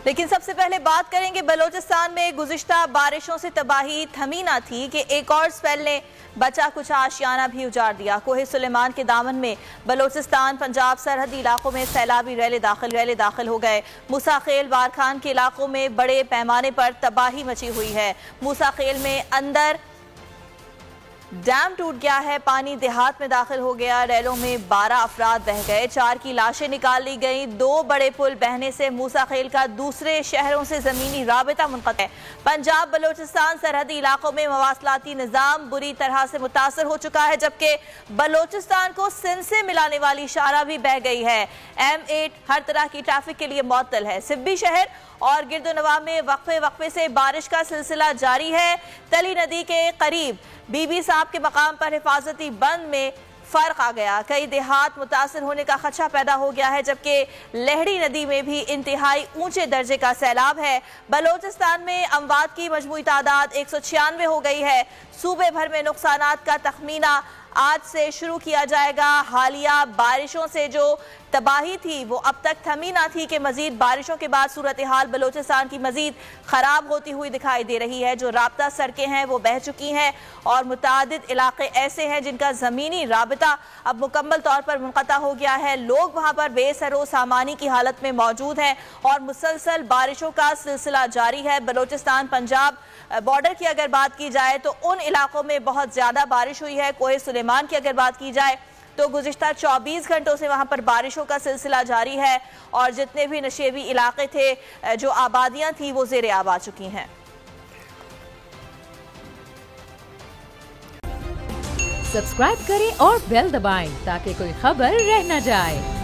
لیکن سب سے پہلے بات کریں گے بلوچستان میں گزشتہ بارشوں سے تباہی تھمی نہ تھی کہ ایک اور سپیل نے بچا کچھ آشیانہ بھی اجاڑ دیا۔ کوہ سلیمان کے دامن میں بلوچستان پنجاب سرحدی علاقوں میں سیلابی ریلے داخل ہو گئے۔ موسیٰ خیل بارکھان کے علاقوں میں بڑے پیمانے پر تباہی مچی ہوئی ہے۔ موسیٰ خیل میں اندر ڈیم ٹوٹ گیا ہے، پانی دیہات میں داخل ہو گیا، ریلوں میں 12 افراد بہہ گئے، 4 کی لاشیں نکال لی گئیں، 2 بڑے پل بہنے سے موسیٰ خیل کا دوسرے شہروں سے زمینی رابطہ منقطع ہے۔ پنجاب بلوچستان سرحدی علاقوں میں مواصلاتی نظام بری طرح سے متاثر ہو چکا ہے، جبکہ بلوچستان کو سندھ سے ملانے والی شاہراہ بھی بہہ گئی ہے۔ M8 ہر طرح کی ٹریفک کے لیے معطل ہے۔ سبی شہر اور گرد و نواح میں وقفے سے بارش کا سلسلہ جاری ہے۔ تلی ندی کے قریب بی بی صاحب کے مقام پر حفاظتی بند میں فرق آ گیا، کئی دیہات متاثر ہونے کا خدشہ پیدا ہو گیا ہے، جبکہ لہڑی ندی میں بھی انتہائی اونچے درجے کا سیلاب ہے۔ بلوچستان میں اموات کی مجموعی تعداد 196 ہو گئی ہے۔ صوبے بھر میں نقصانات کا تخمینہ آج سے شروع کیا جائے گا۔ حالیہ بارشوں سے جو تباہی تھی وہ اب تک تھمی نہ تھی کہ مزید بارشوں کے بعد صورتحال بلوچستان کی مزید خراب ہوتی ہوئی دکھائی دے رہی ہے۔ جو رابطہ سڑکیں ہیں وہ بہہ چکی ہیں اور متعدد علاقے ایسے ہیں جن کا زمینی رابطہ اب مکمل طور پر منقطع ہو گیا ہے۔ لوگ وہاں پر بے سر و سامانی کی حالت میں موجود ہیں اور مسلسل بارشوں کا سلسلہ جاری ہے۔ بلوچستان پنجاب بارڈر کی اگر بات کی جائے تو ان علاقوں میں بہت زیادہ بارش ہوئی ہے۔ کوہ سلیمان کی اگر بات کی جائے تو گزشتہ 24 گھنٹوں سے وہاں پر بارشوں کا سلسلہ جاری ہے اور جتنے بھی نشیبی علاقے تھے، جو آبادیاں تھیں، وہ زیر آب آ چکی ہیں۔ سبسکرائب کریں اور بیل دبائیں تاکہ کوئی خبر رہ نہ جائے۔